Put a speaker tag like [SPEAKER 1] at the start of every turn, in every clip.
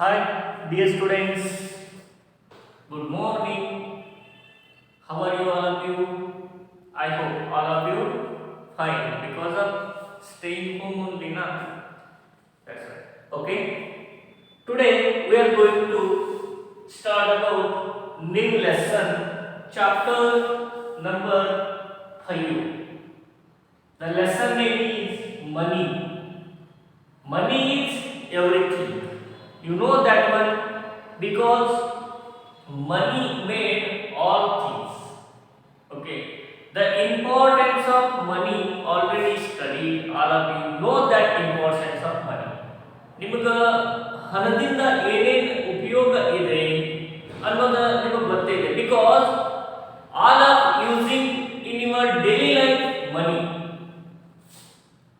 [SPEAKER 1] Hi, dear students. Good morning. How are you, all of you? I hope all of you fine because of staying home only, na? That's right. Okay. Today we are going to start about new lesson, chapter number 5. The lesson name is money. Money is everything. You know that one because money made all things. Okay. The importance of money already studied. All of you know that importance of money. ನಿಮಗ ಹಣದಿಂದ ಏನೇನು ಉಪಯೋಗ ಇದೆ ಅನ್ನೋದು ನಿಮಗೆ ಗೊತ್ತಿದೆ because all of using in your daily life money.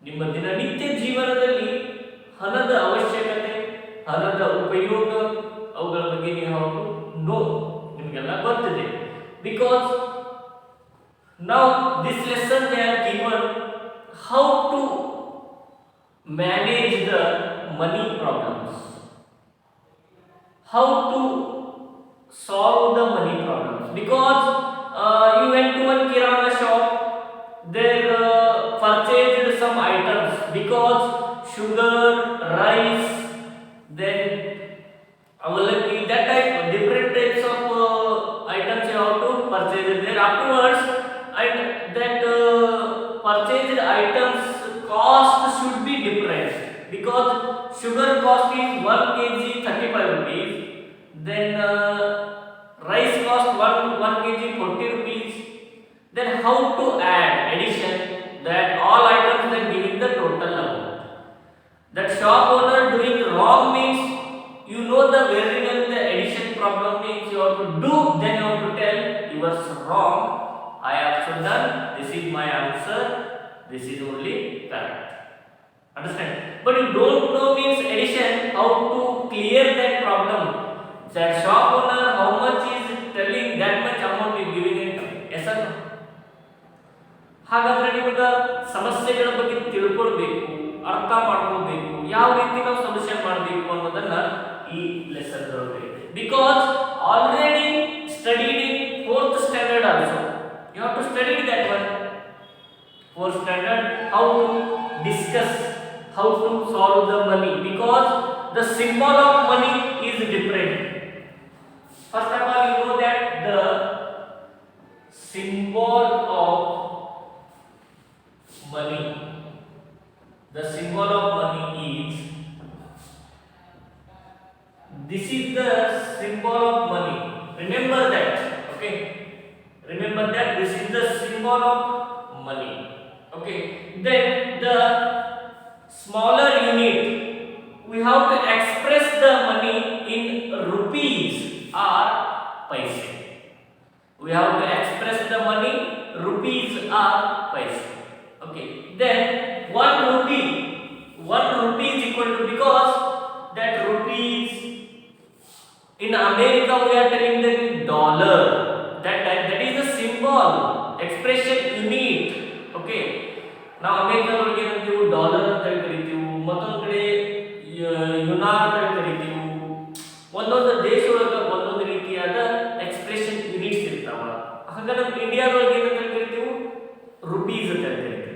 [SPEAKER 1] ನಿಮ್ಮ ದಿನನಿತ್ಯ ಜೀವನದಲ್ಲಿ ಹಣದ ಅವಶ್ಯಕತೆ, ಹಣದ ಉಪಯೋಗ, ಅವುಗಳ ಬಗ್ಗೆ ನೀವು ನೋ ನಿಮಗೆಲ್ಲ ಗೊತ್ತಿದೆ. Because now this lesson they are given how to manage the money problems, how to solve the money problems. Because you went to one kirana shop, there purchased some items because sugar, rice, then availability, that type different types of items you have to purchase it there. Afterwards, and that purchased items cost should be different because sugar cost is 1 kg 35 rupees, then rice cost 1 kg 40 rupees. Then how to add addition that all items then giving the total amount. That shop owner doing wrong means you know the very well the addition problem means you have to do, then you have to tell you was wrong. I also done. This is my answer. This is only correct. Understand? But you don't know means addition. How to clear that problem? That shop owner how much is telling that much amount is giving it. Yes or no? ಹಾಗಾದ್ರೆ ನಿಮಗೆ ಸಮಸ್ಯೆಗಳ ಬಗ್ಗೆ ತಿಳ್ಕೊಳ್ಬೇಕು, ಅರ್ಥ ಮಾಡ್ಕೋಬೇಕು, ಯಾವ ರೀತಿ ನಾವು ಸೊಲ್ಯೂಷನ್ ಮಾಡಬೇಕು ಅನ್ನೋದನ್ನ ಈ ಲೆಸನ್ ಒಳಗೆ. Because already studied in 4th standard also. You have to study that one. 4th standard, how to discuss, how to solve the money because the symbol of money is different. First of all, you know that the symbol of money, the symbol of money is, this is the symbol of money. Remember that. Okay. Remember that this is the symbol of money. Okay. Then the smaller unit we have to express the money in rupees or paise. We have to express the money rupees or paise. Okay. Then 1 rupee is equal to, because that rupees in America we are telling that dollar. That is the symbol, expression unit. Okay. ನಾವು ಅಮೆರಿಕದೊಳಗೆ ಏನಂತೀವಿ dollar ಅಂತ ಕರಿತೀವಿ, ಮತ್ತೊಂದು ಕಡೆ ಯುನಾರ್ ಅಂತ ಕರಿತೀವಿ. ಒಂದೊಂದು ದೇಶದೊಳಗೆ ಒಂದೊಂದು ರೀತಿಯಾದ ಎಕ್ಸ್ಪ್ರೆಷನ್ ಯೂನಿಟ್ಸ್ ಇರ್ತಾವ. ಹಾಗೆ ನಮ್ಮ ಇಂಡಿಯಾದೊಳಗೆ ಏನಂತ ಕರಿತೀವಿ ರುಪೀಸ್ ಅಂತ ಕರಿತೀವಿ.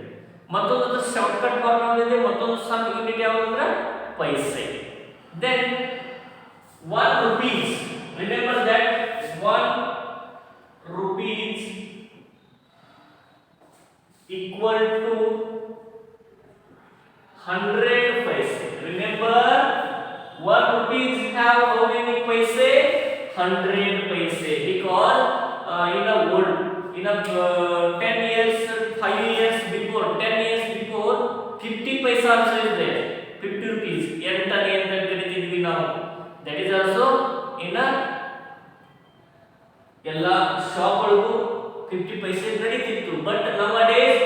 [SPEAKER 1] ಮತ್ತೊಂದು ಶಾರ್ಟ್ಕಟ್ ಫಾರ್ಮ್ ಇದೆ, ಮತ್ತೊಂದು ಸಣ್ಣ ಯೂನಿಟ್ ಯಾವುದಂದ್ರೆ paise. Then 1 rupees, remember that 1 rupees equal to 100 paise. Remember 1 rupees have how many paise? 100 paise. Because in a old, in a 10 years, 5 years before, 10 years before, 50 paise also is there. 50 rupees entane anta ಕರೀತಿದ್ವಿ ನಾವು. That is also in a ಎಲ್ಲ shop ಒಳಗೂ 50 paise ನಡೀತಿತ್ತು. But nowadays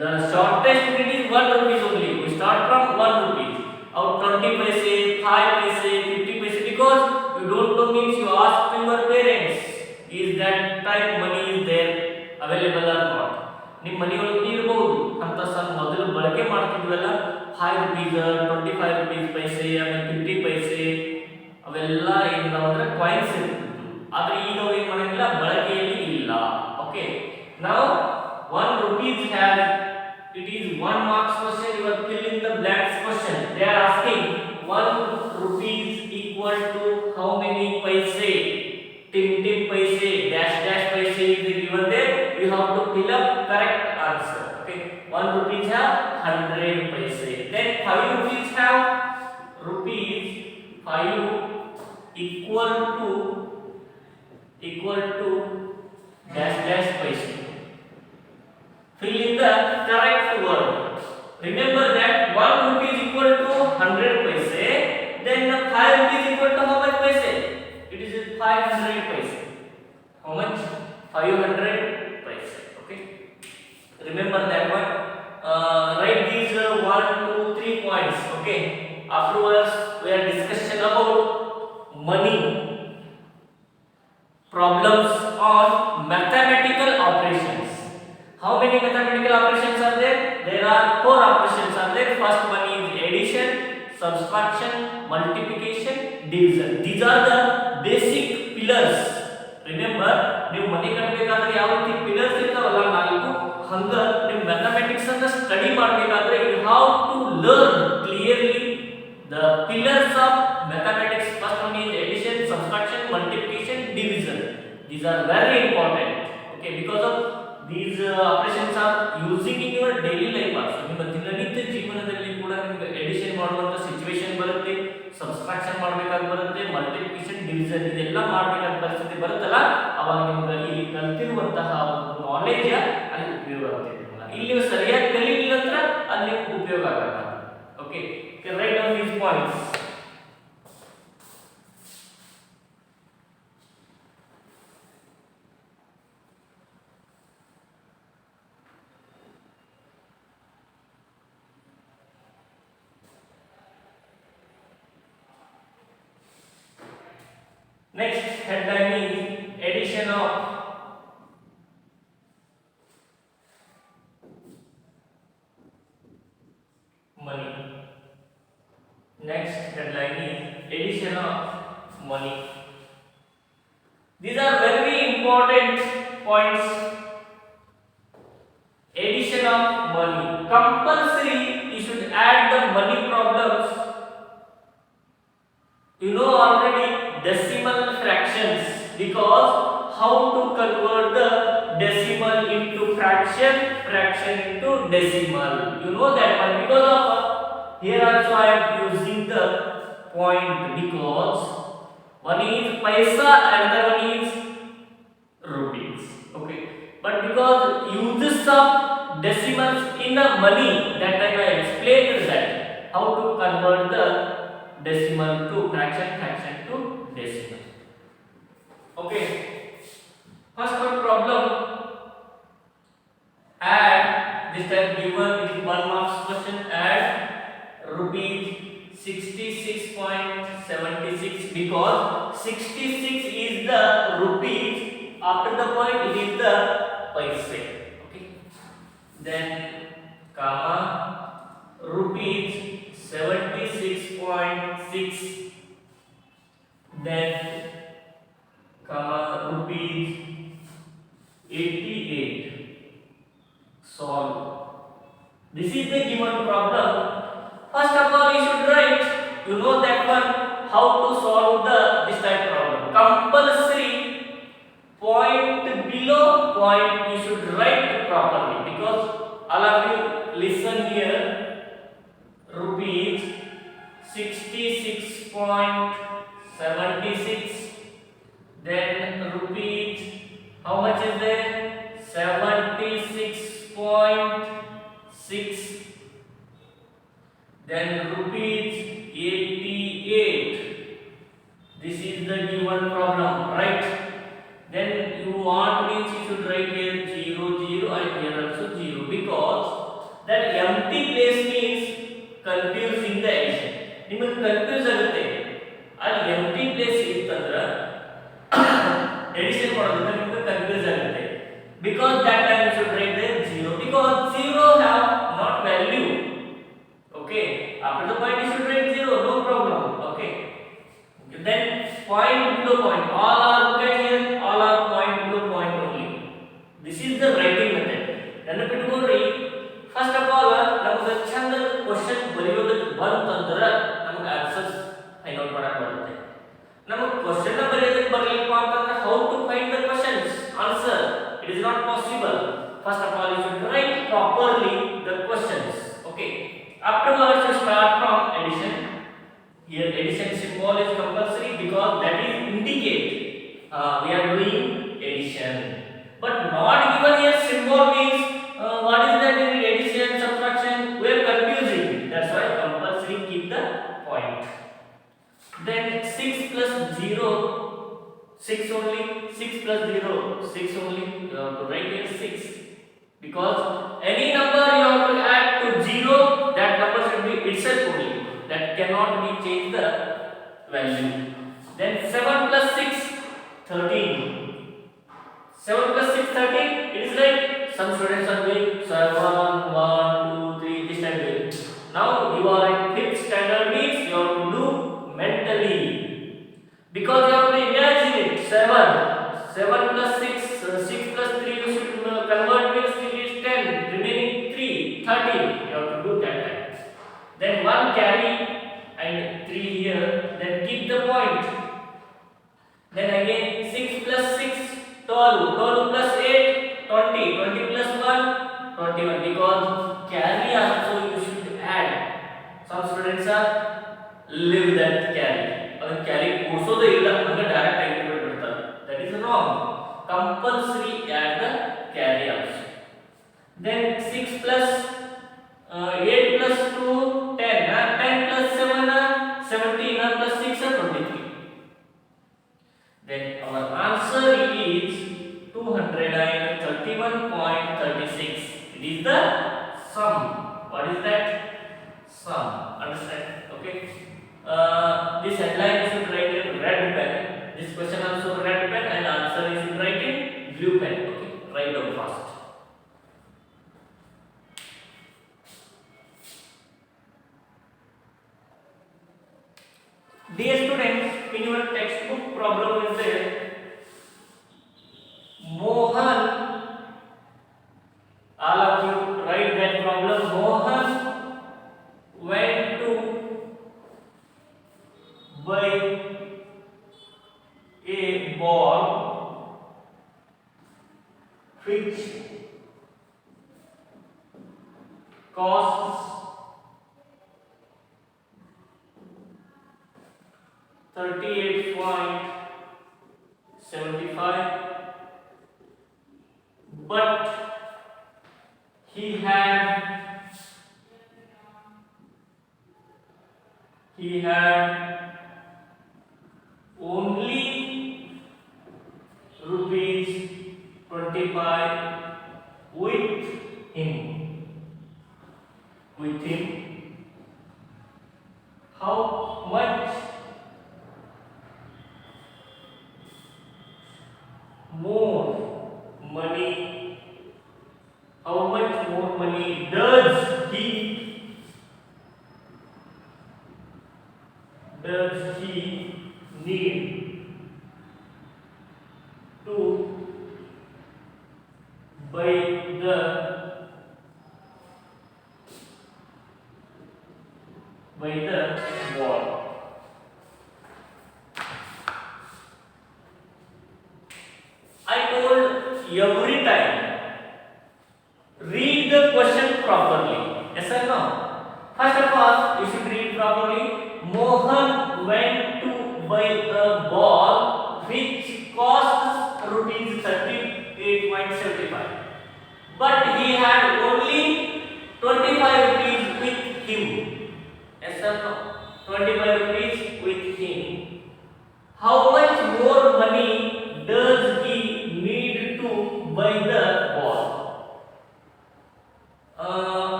[SPEAKER 1] the shortest unit is 1 rupees only. We start from 1 rupees. Out 20 paise, 5 paise, 50 paise, because you don't know means you ask to your parents, is that type money is there available or not. ನಿಮ್ಮ ಮನೆಯೊಳಗೆ ಇರಬಹುದು ಅಂತ ಸಣ್ಣ ಮೊದಲು ಬಳಕೆ ಮಾಡ್ತಿದ್ವಲ್ಲ 5 rupees, 25 rupees paise, ಆಮೇಲೆ 50 paise, ಅವೆಲ್ಲ ಏನಿದಾವ ಅಂದ್ರೆ ಕಾಯಿನ್ಸ್ ಇರ್ತಿತ್ತು. ಆದ್ರೆ ಈಗ ಅವು ಏನು ಮಾಡಂಗಿಲ್ಲ, ಬಳಕೆಯಲ್ಲಿ ಇಲ್ಲ. ಓಕೆ, ನಾವು 1 rupees has, it is 1 marks question. You are filling the blanks question. They are asking 1 rupees equal to how many paise? Tim paise dash dash paise is given there. You have to fill up correct answer. Okay, 1 rupees have 100 paise. Then 5 rupees have rupees 5 equal to dash dash paise. Fill in the correct word. Remember that 1 rupee is equal to 100 paise. Then 5 rupees equal to how much paise? It is 500 paise. How much? 500 paise. Okay. Remember that one. Write these 1, 2, 3 points. Okay. Afterwards, we are discussion about money problems on mathematical operations. How many mathematical operations are there? There are 4 operations are there. First one is addition, subtraction, multiplication, division. These are the basic pillars. Remember, ನೀವು ಮನೆ ಕಟ್ಟಬೇಕಾದ್ರೆ ಯಾವ ರೀತಿ pillars ಇರ್ತಾವಲ್ಲ ನಾಲ್ಕು, ಹಂಗ ನೀವು mathematics ಅನ್ನು study ಮಾಡಬೇಕಾದ್ರೆ you have to learn clearly the pillars of mathematics. First one is addition, subtraction, multiplication, division. These are very important. Okay, because of these operations are using in your daily life also. ನಿಮ್ಮ ದಿನನಿತ್ಯ ಜೀವನದಲ್ಲಿ ಕೂಡ ನಿಮಗೆ edition ಮಾಡುವಂತ situation ಬರುತ್ತೆ, subtraction ಮಾಡಬೇಕಾಗಿ ಬರುತ್ತೆ, multiplication, division ಇದೆಲ್ಲ ಮಾಡಬೇಕಾದ ಪರಿಸ್ಥಿತಿ ಬರುತ್ತಲ್ಲ, ಅವಾಗ ನಿಮಗೆ ಇಲ್ಲಿ ಕಲ್ತಿರುವಂತಹ ಒಂದು ನಾಲೆಜ್ ಅಲ್ಲಿ ಉಪಯೋಗ ಆಗುತ್ತೆ. ಇಲ್ಲಿ ನೀವು ಸರಿಯಾಗಿ ಕಲಿಲಿಲ್ಲ ಅಂದ್ರೆ ಅಲ್ಲಿ ಉಪಯೋಗ ಆಗಲ್ಲ. Okay, write down these points. Next headline is addition of money. Next headline is addition of money. These are very important points. Addition of money. Compulsory you should add the money problems. You know already decimal fractions, because how to convert the decimal into fraction, fraction into decimal. You know that one, because of here also I am using the point, because one is paisa, another one is rupees. Okay, but because uses of decimals in the money, that time I explained that how to convert the decimal to fraction, fraction to decimal. Okay, first one problem, add, this time given it is 1 marks question, add rupees 66.76, because 66 is the rupees, after the point it is the paise. Okay, then comma rupees 76.6, then comma rupees 88. Solve. This is the given problem. First of all you should write, you know that one, how to solve this type problem. Compulsory point below point you should write properly, because all of you listen here. Rupees 66.76, then rupees, how much is there? 76.6, then rupees 88. This is the given problem, right? Then you want means you should write here 0 0 and here also 0, because that empty place means confusing the addition. ನಿಮಗೆ confuse ಆಗುತ್ತೆ, ಅಲ್ಲಿ empty place ಇತ್ತಂದ್ರೆ addition ಮಾಡೋದಕ್ಕೆ ನಿಮಗೆ confuse ಆಗುತ್ತೆ, because that time you should write there 0, because 0 have not value. Okay, after the point you should write 0, no problem. Okay, then point below point. All are, look at here, all are point below point only. This is the writing method. ನೆನಪಿಟ್ಕೊಳ್ರಿ, first of all ನಮಗೆ ಚಂದ question ಬರೆಯೋದಕ್ಕೆ ಬಂತಂದ್ರೆ ನಮಗೆ answers find out ಮಾಡಕ್ಕೆ ಬರುತ್ತೆ. ನಮಗೆ question ಬರೆಯೋದಕ್ಕೆ ಬರಲಿಲ್ಲ ಅಂತಂದ್ರೆ how to find the questions answer, it is not possible. First of all, you should write properly the questions. Okay. Afterwards, you start from addition. Here, addition symbol is compulsory because that is indicate we are doing addition. But not given here symbol means what is that? Addition, subtraction. We are confusing. That's why compulsory keep the point. Then 6 plus 0, 6 only. 6 plus 0, 6 only. You have to write here 6. Because any number you have to add to 0, that number should be itself only. That cannot be changed the value. Then 7 plus 6, 13. 7 plus 6, 13. It is like some students are doing 7, 1, 2, 3, this type way. Now you are in 5th standard means you have to do mentally. Because you have to imagine it. 7 plus 6, 6 plus 3 you should convert means it is 10, remaining 3, 13. You have to do that time. Then 1 carry and 3 here, then keep the point. Then again 6 plus 6, 12, 12 plus 8, 20, 20 plus 1, 21. Because carry also you should add. Some students are leave that carry. Carry also the direct activate better. That is wrong. Compulsory add the carry also. Then 6 plus 8 plus 2, 10. 10 plus 7, 17. Plus 6, 23. Then our answer is 231.36. It is the sum. What is that? Sum. Understand? Okay. This headline you should write in red pen. This question also red pen and answer you should write in blue pen. Okay. Write down fast. Dear students, in your textbook problem is there. Mohan, all of you write that problem. Mohan went to buy a ball which costs 38.75, but he had only rupees 25 with him. How much more money does he need to buy the ball? I told every time read the question properly. Yes or no? First of all, you should read properly. Mohan went to buy a ball which costs rupees 38.75, but he had only 25 rupees with him. Yes or no? 25 rupees with him. How much more money does he need to buy the ball?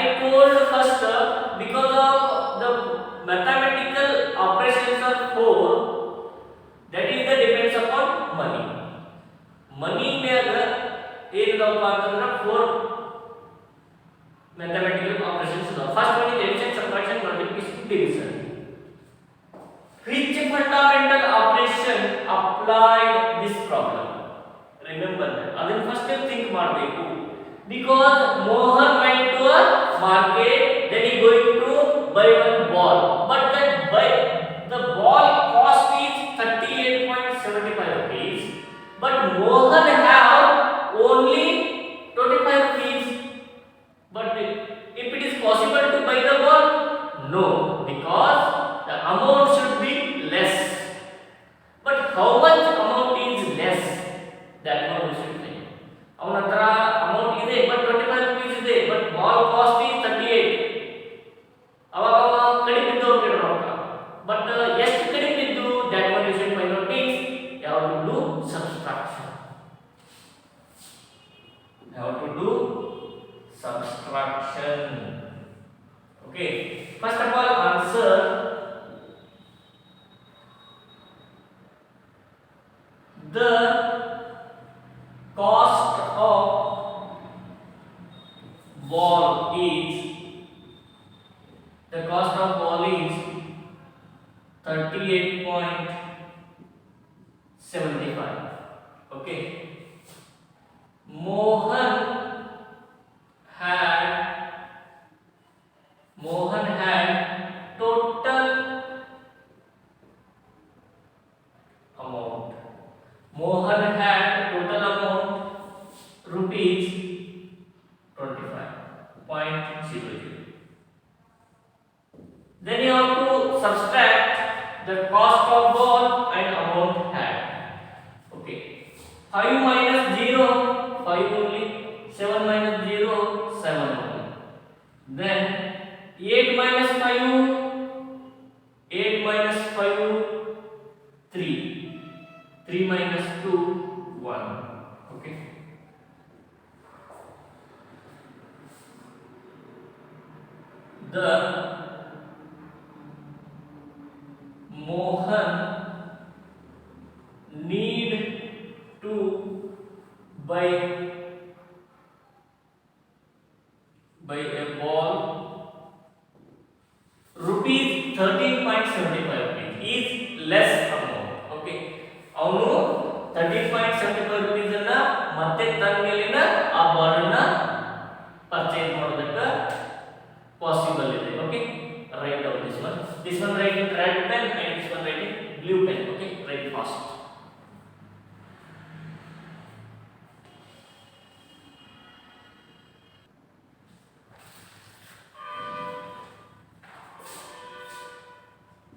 [SPEAKER 1] I told first because of the mathematical operations of 4, that is the depends upon money. Money में अगर एक दो बात करना 4 mathematical operations होगा. First one is addition, subtraction, multiplication, division. Which fundamental operation subtraction applied this problem. Remember that. Adin first think ಮಾಡಬೇಕು. Because Mohan went to a market, then he going to buy one ball. But the ball cost is 38.75 rupees. But Mohan have only 25 rupees. But if it is possible to buy the ball, no, because the amount should be less. But how much amount is less? That one we should think. ಅವನ ಹತ್ರ amount ಇದೆ, but 25 rupees ಇದೆ, but ball cost is 38. ಅವಾಗ ಕಡಿಮೆ ಇದ್ದವ್ರು ಕಡೆ ರೊಕ್ಕ, but ಎಷ್ಟು ಕಡಿಮೆ ಇದ್ದು that one you should find out means you have to do subtraction. You have to do subtraction. Okay, first of all answer the cost of ball is 38.75. Okay, Mohan had total amount. Mohan had total amount rupees 25.00. Then you have to subtract the cost of ball and amount had. Okay, 5 minus 0, 5 only. 7 minus 0, 7 only. Then 8 minus 5, 8 minus 5, 3. 3 minus 2, 1. Okay. The Mohan need to buy a ball rupees 13.75 is less amount. Okay, ಅವನು 13.75 rupees ಅನ್ನ ಮತ್ತೆ ತನ್ನ ಮೇಲಿನ ಆ ball ಅನ್ನ purchase ಮಾಡೋದಕ್ಕೆ possible ಇದೆ. Okay, write down this one write in red pen and this one write in blue pen. Okay, write fast.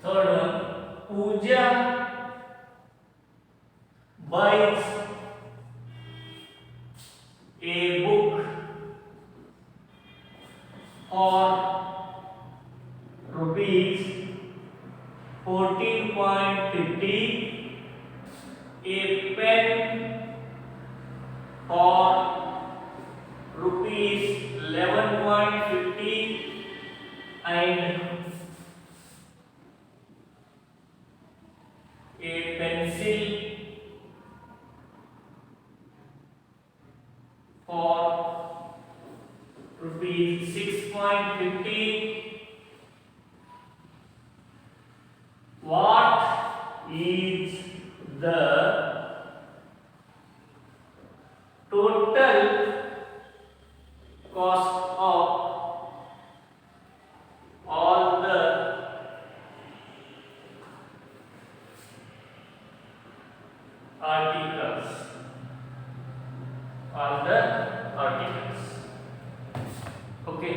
[SPEAKER 1] Third one, Pooja buys a book for rupees 14.50, a pen for rupees 11.50 and a pencil for rupees 6.50. What is the total cost of all the articles? Okay.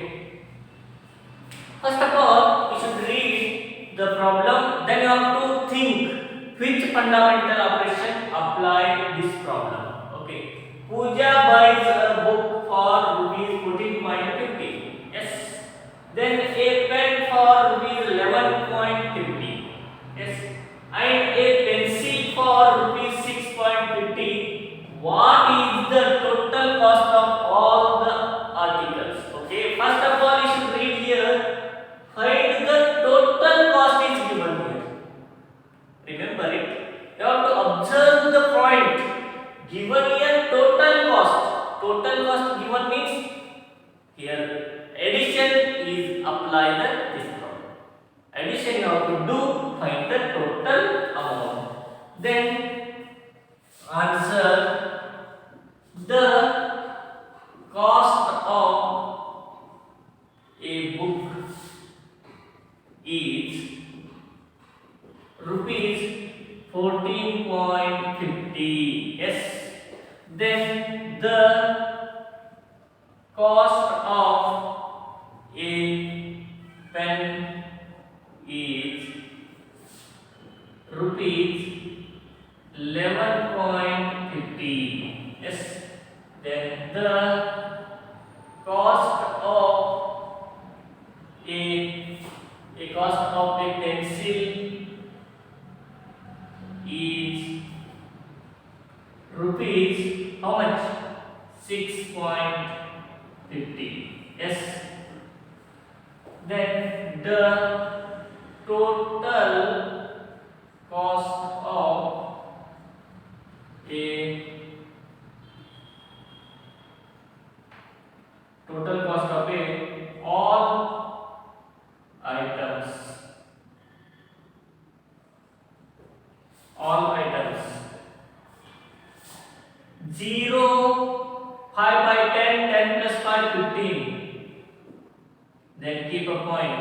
[SPEAKER 1] First of all, you should read the problem, then you have to think which fundamental operation applied this problem. Okay, Pooja buys a book for rupees 14.50. Yes. Then a pen for rupees 11.50. Yes. And a pencil for rupees 6.50. What is the total cost of all the articles? Okay, first of all, you should read here. Find the total cost is given here. Remember it. You have to observe the point. Given here total cost. Total cost given means here addition is applied this problem. Addition you have to do, find the total amount. Then answer, the cost of a book is rupees 14.50. Yes. Then the cost of a pen is rupees 11.50. Yes. Then the cost of a pencil is rupees how much? 6.50. Yes. Then the total cost of a all items, all items 0, 5 by 10, 10 plus 5, 15. Then keep a point.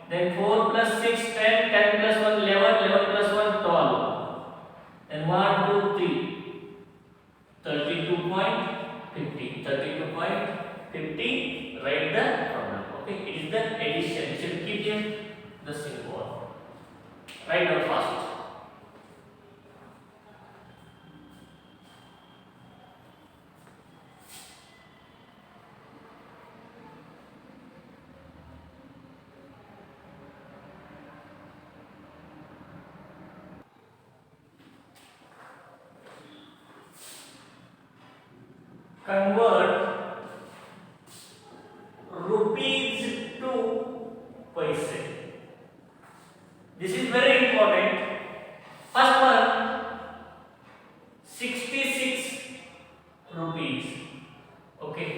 [SPEAKER 1] Then 4 plus 6, 10, 10 plus 1, 11, 11 plus 1, 12. Then 1, 2, 3, 32.50. 32.50. Write the problem. Okay, it is the addition. You should keep here the symbol. Write down fast. Convert rupees to paise. This is very important. First one, 66 rupees. Okay.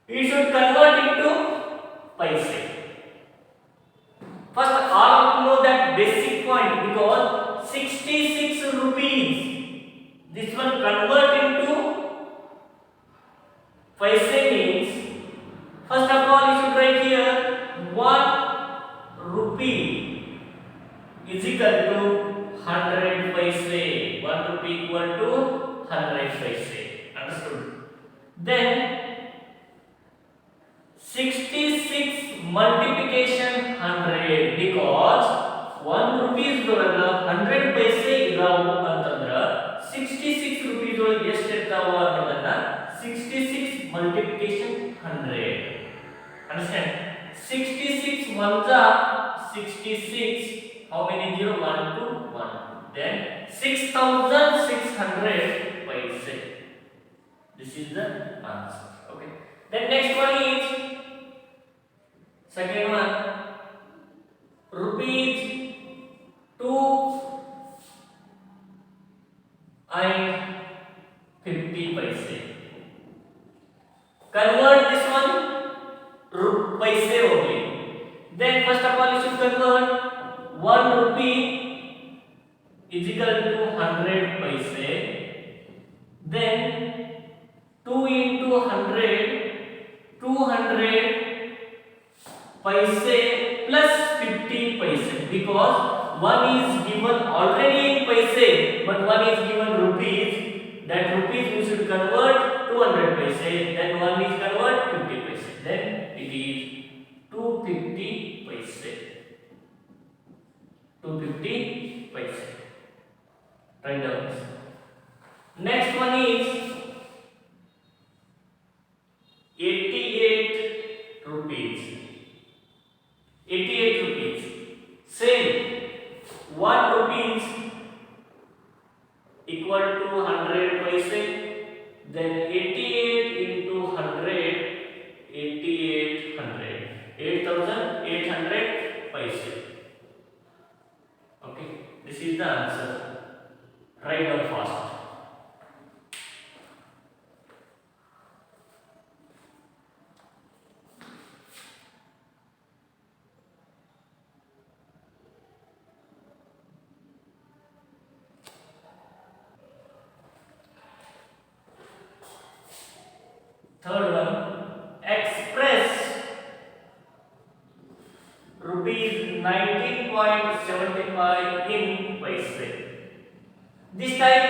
[SPEAKER 1] You should convert into paise. First, all of you know that basic point, because 66 rupees. This one convert into paise means, first of all, you should write here 1 rupee is equal to 100 paise. 1 rupee equal to 100 paise. Understood? Then 66 multiplication 100, because 1 rupees ಒಳಗ 100 ಪೈಸೆ ಇದಾವು ಅಂತಂದ್ರ 66 rupees ಒಳಗ ಎಷ್ಟು ಇರ್ತಾವ ಅನ್ನೋದನ್ನ 66 multiplication 100. Understand? 66 ones are 66. How many 0? 1 to 1. Then 6600 paise. This is the answer. Okay. Then next one is second one, rupees 2 and 50 paise. Convert this one paise only. Then first of all you should convert 1 rupee is equal to 100 paise. Then 2 into 100, 200 paise plus 50 paise, because one is given already in paise but one is given rupees. That rupees we should convert 200 paise, then one is convert 50 paise, then it is 250 paise. 250 paise. Write down this. Next one is 88 rupees. 88 rupees. Same. 1 rupees equal to 100 paise. Then 88 into 100, 8800. 8800 paise. Okay. This is the answer. Write down fast. 19.75 in paise. This type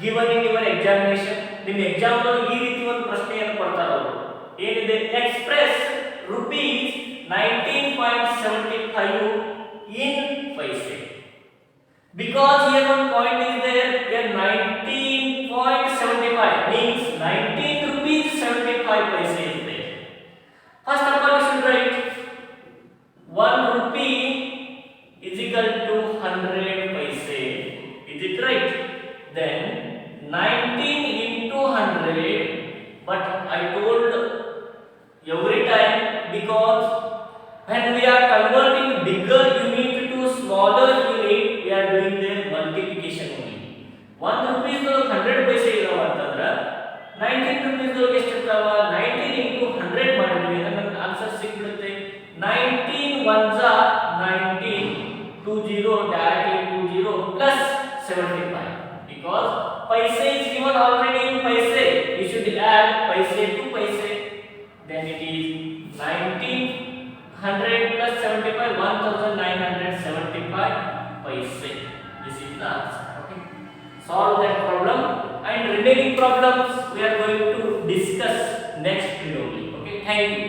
[SPEAKER 1] given in your examination. ನಿಮ್ಮ exam ನಲ್ಲಿ ಈ ರೀತಿ ಒಂದು ಪ್ರಶ್ನೆಯನ್ನು ಕೊಡ್ತಾರೆ ಅವರು. ಏನಿದೆ? Express rupees 19.75 in paise. Because here one point is there, here 19.75 means 19 rupees 75 paise is there. First of all, you should write 1 rupee is equal to 100 paise. Is it right? Then 19 into 100, but I told every time, because when we are converting bigger unit to smaller unit, we are doing the multiplication only. 1 rupees 100 paise ಇರವ ಅಂತಂದ್ರೆ 19 rupees ಎಷ್ಟು ಇರ್ತಾವ? 19 into 100 ಮಾಡಿದ್ವಿ ಅಂದ್ರೆ ನಮಗೆ answer ಸಿಕ್ಬಿಡುತ್ತೆ. 19 ones are 19, 20 directly 20 plus 75, because paise is given already in paise. You should add paise to paise. Then it is 1900 plus 75, 1975 paise. This is the answer. Okay. Solve that problem, and remaining problems we are going to discuss next video only. Okay. Thank you.